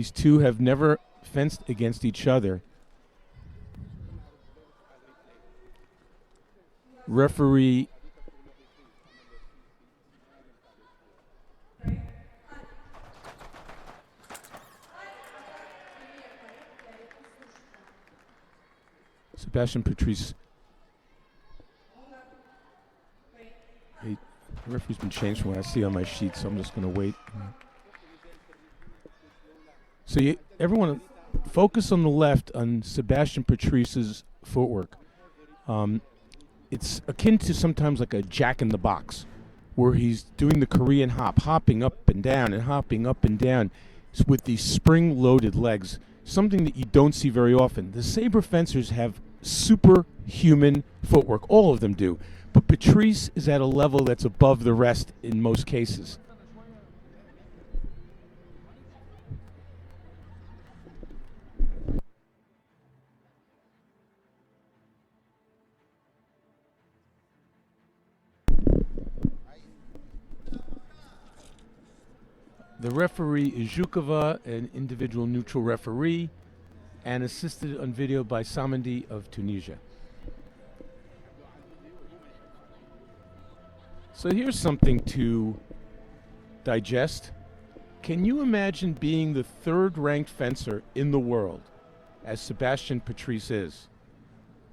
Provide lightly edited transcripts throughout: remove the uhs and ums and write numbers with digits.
These two have never fenced against each other. Referee Sebastian Patrice. The referee's been changed from what I see on my sheet, so I'm just going to wait. So everyone focus on the left on Sebastian Patrice's footwork. It's akin to sometimes like a jack-in-the-box, where he's doing the Korean hop, hopping up and down and hopping up and down with these spring-loaded legs, something that you don't see very often. The SABER fencers have superhuman footwork. All of them do. But Patrice is at a level that's above the rest in most cases. The referee is Zhukova, an individual neutral referee, and assisted on video by Samandi of Tunisia. So here's something to digest. Can you imagine being the third-ranked fencer in the world, as Sebastian Patrice is,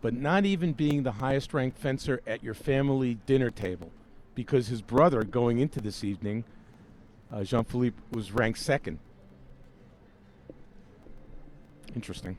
but not even being the highest-ranked fencer at your family dinner table, because his brother going into this evening, Jean-Philippe, was ranked second? Interesting.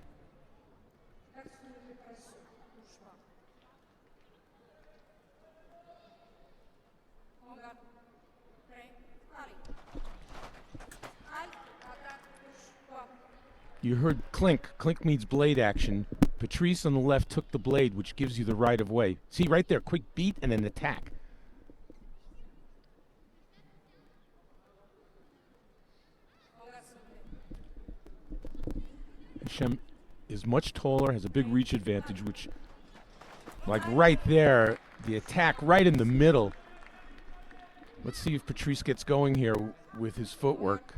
You heard clink. Clink means blade action. Patrice on the left took the blade, which gives you the right of way. See right there, quick beat and an attack. Hesham is much taller, has a big reach advantage, which, like right there, the attack right in the middle. Let's see if Patrice gets going here with his footwork.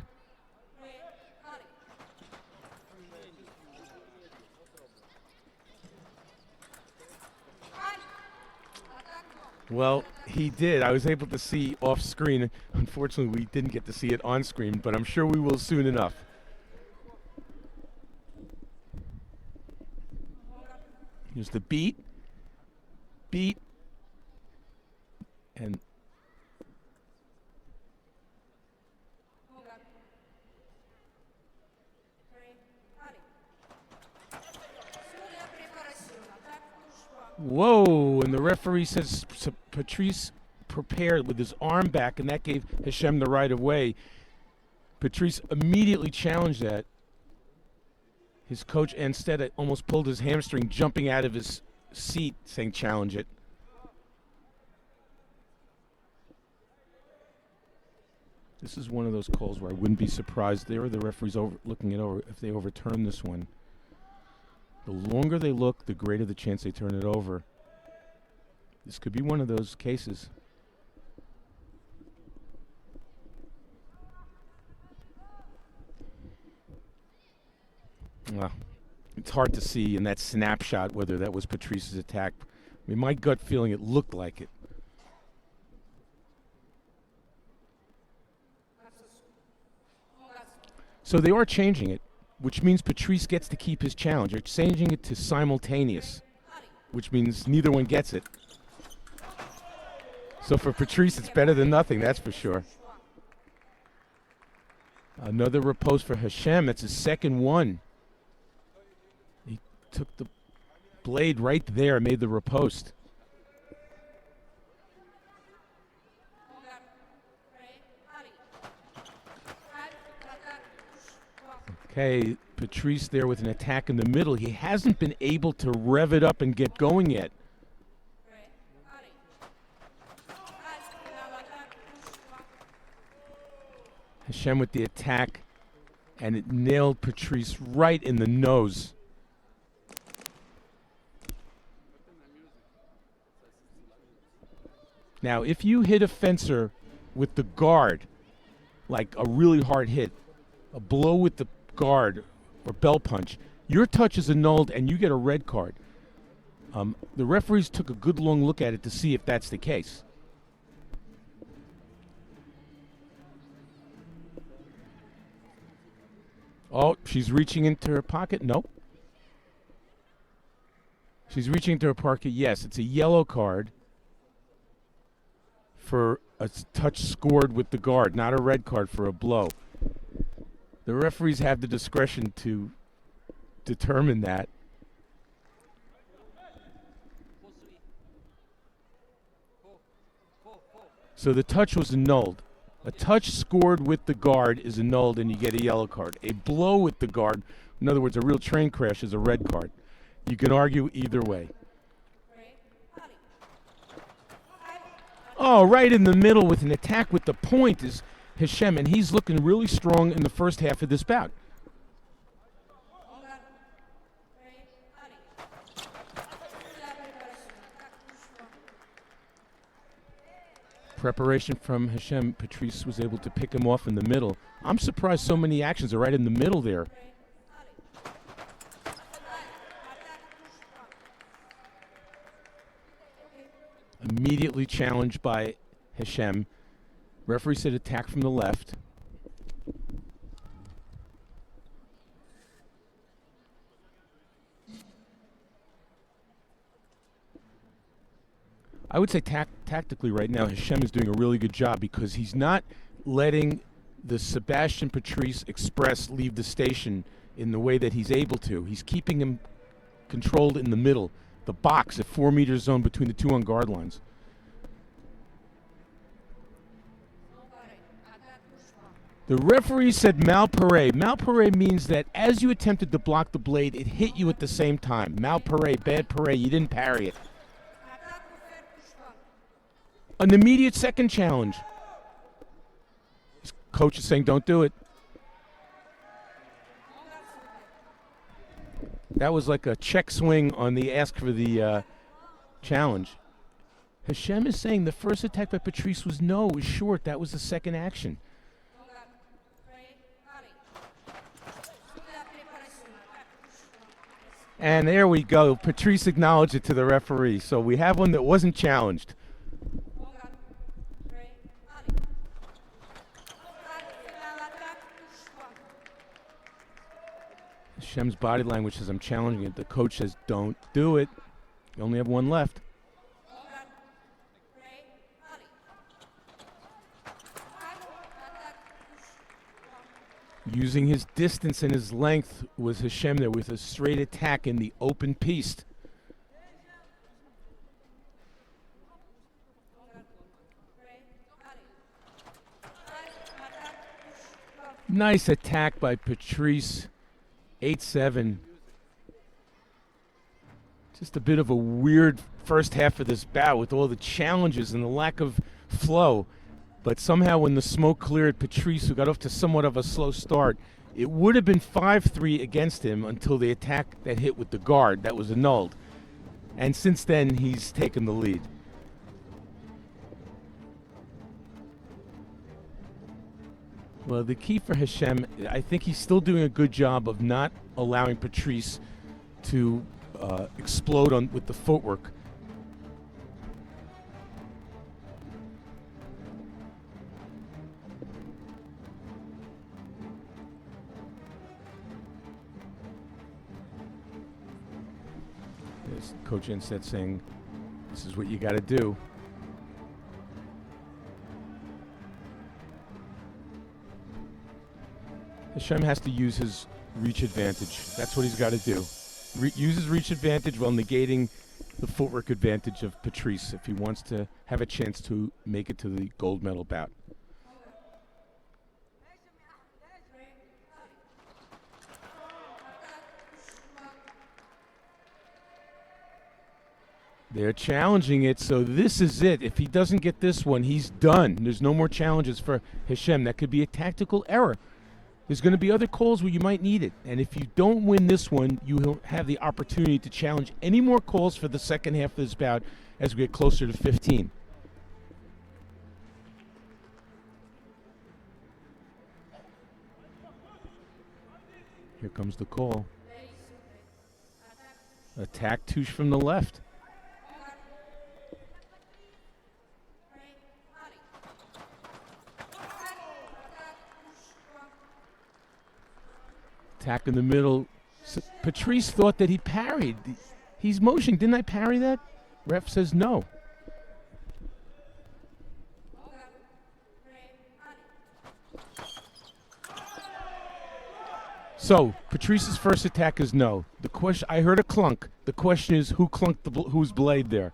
Well, he did. I was able to see off screen. Unfortunately, we didn't get to see it on screen, but I'm sure we will soon enough. Here's the beat, and whoa, and the referee says Patrice prepared with his arm back, and that gave Hesham the right of way. Patrice immediately challenged that. His coach instead almost pulled his hamstring, jumping out of his seat, saying challenge it. This is one of those calls where I wouldn't be surprised there. The referee's looking it over if they overturn this one. The longer they look, the greater the chance they turn it over. This could be one of those cases. Well, it's hard to see in that snapshot whether that was Patrice's attack. I mean, my gut feeling, it looked like it. So they are changing it, which means Patrice gets to keep his challenge. They're changing it to simultaneous, which means neither one gets it. So for Patrice, it's better than nothing, that's for sure. Another riposte for Hesham. That's his second one. He took the blade right there, made the riposte. Okay, Patrice there with an attack in the middle. He hasn't been able to rev it up and get going yet. Hesham with the attack, and it nailed Patrice right in the nose. Now, if you hit a fencer with the guard, like a really hard hit, a blow with the guard or bell punch, your touch is annulled and you get a red card. The referees took a good long look at it to see if that's the case. Oh, she's reaching into her pocket? Nope. She's reaching into her pocket. Yes, it's a yellow card for a touch scored with the guard, not a red card for a blow. The referees have the discretion to determine that. So the touch was annulled. A touch scored with the guard is annulled and you get a yellow card. A blow with the guard, in other words, a real train crash, is a red card. You can argue either way. Oh, right in the middle with an attack with the point is Hesham, and he's looking really strong in the first half of this bout. Preparation from Hesham. Patrice was able to pick him off in the middle. I'm surprised so many actions are right in the middle there. Immediately challenged by Hesham. Referee said attack from the left. I would say tactically right now, Hesham is doing a really good job because he's not letting the Sebastian Patrice Express leave the station in the way that he's able to. He's keeping him controlled in the middle, the box at 4 meter zone between the two on guard lines. The referee said malparé. Malparé means that as you attempted to block the blade, it hit you at the same time. Malparé, bad paré, you didn't parry it. An immediate second challenge. His coach is saying don't do it. That was like a check swing on the ask for the challenge. Hesham is saying the first attack by Patrice was short. That was the second action. And there we go. Patrice acknowledged it to the referee. So we have one that wasn't challenged. Hesham's body language says, I'm challenging it. The coach says, don't do it. You only have one left. Using his distance and his length was Hesham there with a straight attack in the open piste. Nice attack by Patrice. 8-7. Just a bit of a weird first half of this bout with all the challenges and the lack of flow. But somehow when the smoke cleared, Patrice, who got off to somewhat of a slow start, it would have been 5-3 against him until the attack that hit with the guard that was annulled. And since then, he's taken the lead. Well, the key for Hesham, I think he's still doing a good job of not allowing Patrice to explode with the footwork. There's Coach Instead saying, this is what you got to do. Hesham has to use his reach advantage. That's what he's got to do. Use his reach advantage while negating the footwork advantage of Patrice if he wants to have a chance to make it to the gold medal bout. They're challenging it, so this is it. If he doesn't get this one, he's done. There's no more challenges for Hesham. That could be a tactical error. There's going to be other calls where you might need it. And if you don't win this one, you will have the opportunity to challenge any more calls for the second half of this bout as we get closer to 15. Here comes the call. Attack touche from the left. Attack in the middle. Patrice thought that he parried. He's motioning. Didn't I parry that? Ref says no. So Patrice's first attack is no. The question, I heard a clunk. The question is, who clunked whose blade there?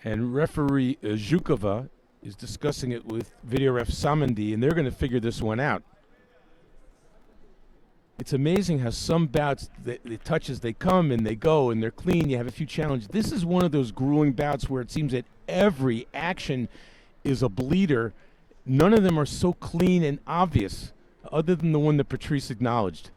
And referee Zhukova is discussing it with video ref Samandi, and they're going to figure this one out. It's amazing how some bouts, the touches, they come and they go and they're clean. You have a few challenges. This is one of those grueling bouts where it seems that every action is a bleeder. None of them are so clean and obvious, other than the one that Patrice acknowledged.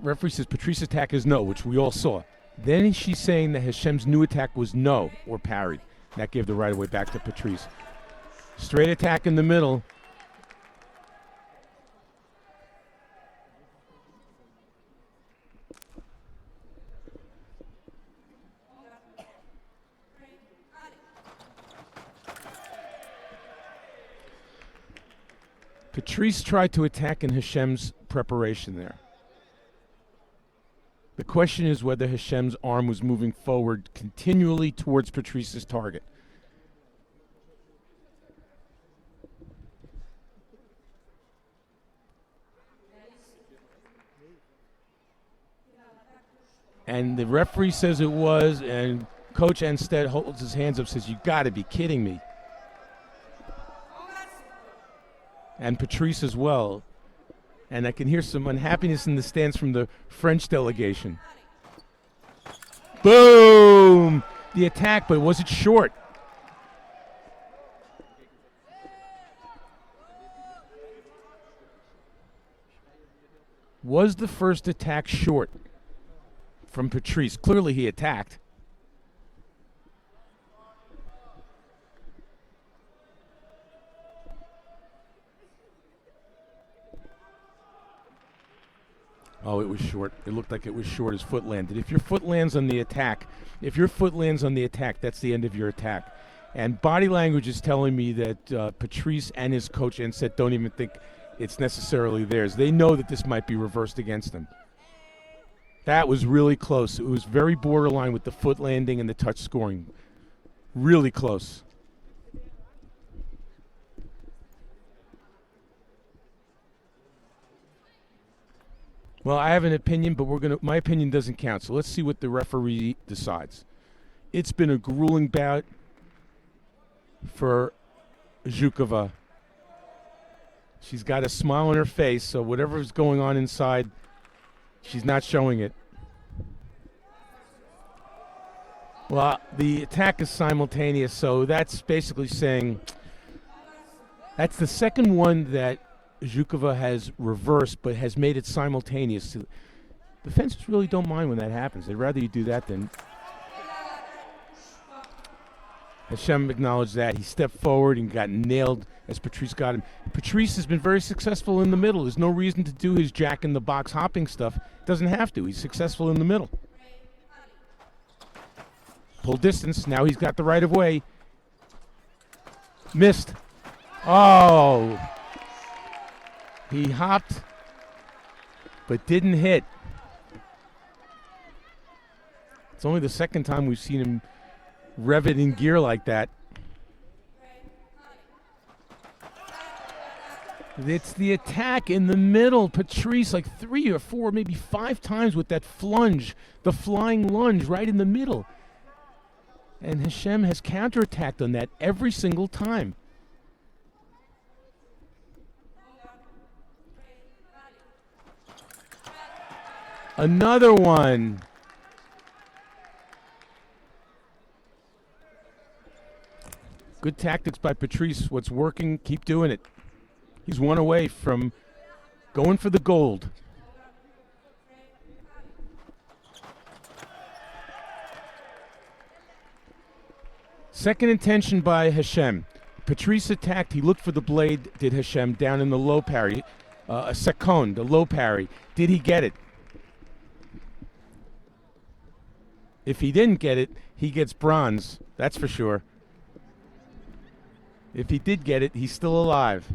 Referee says Patrice's attack is no, which we all saw. Then she's saying that Heshem's new attack was no, or parried. That gave the right of way back to Patrice. Straight attack in the middle. Patrice tried to attack in Heshem's preparation there. The question is whether Heshem's arm was moving forward continually towards Patrice's target. And the referee says it was, and Coach Anstead holds his hands up, says, "You got to be kidding me." And Patrice as well. And I can hear some unhappiness in the stands from the French delegation. Boom! The attack, but was it short? Was the first attack short from Patrice? Clearly he attacked. Oh, it was short. It looked like it was short. His foot landed. If your foot lands on the attack, that's the end of your attack. And body language is telling me that Patrice and his coach Anset don't even think it's necessarily theirs. They know that this might be reversed against them. That was really close. It was very borderline with the foot landing and the touch scoring. Really close. Well, I have an opinion, but my opinion doesn't count. So let's see what the referee decides. It's been a grueling bout for Zhukova. She's got a smile on her face, so whatever's going on inside, she's not showing it. Well, the attack is simultaneous, so that's basically saying that's the second one that Zhukova has reversed, but has made it simultaneous. The fencers really don't mind when that happens. They'd rather you do that than... Hesham acknowledged that. He stepped forward and got nailed as Patrice got him. Patrice has been very successful in the middle. There's no reason to do his jack-in-the-box hopping stuff. Doesn't have to. He's successful in the middle. Pull distance. Now he's got the right of way. Missed. Oh! He hopped, but didn't hit. It's only the second time we've seen him rev it in gear like that. It's the attack in the middle. Patrice, like 3 or 4, maybe 5 times with that flunge, the flying lunge right in the middle. And Hesham has counterattacked on that every single time. Another one. Good tactics by Patrice. What's working, keep doing it. He's one away from Going for the gold. Second intention by Hesham. Patrice attacked. He looked for the blade, did Hesham, down in the low parry. A second, a low parry. Did he get it? If he didn't get it, he gets bronze. That's for sure. If he did get it, he's still alive.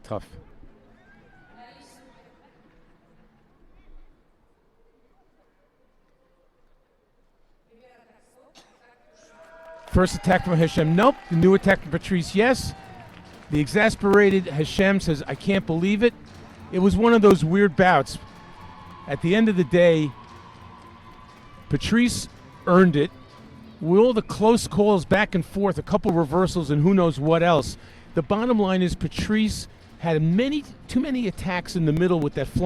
Tough. First attack from Hesham, nope. The new attack from Patrice, yes. The exasperated Hesham says, I can't believe it. It was one of those weird bouts. At the end of the day, Patrice earned it. With all the close calls back and forth, a couple reversals and who knows what else. The bottom line is Patrice had too many attacks in the middle with that flying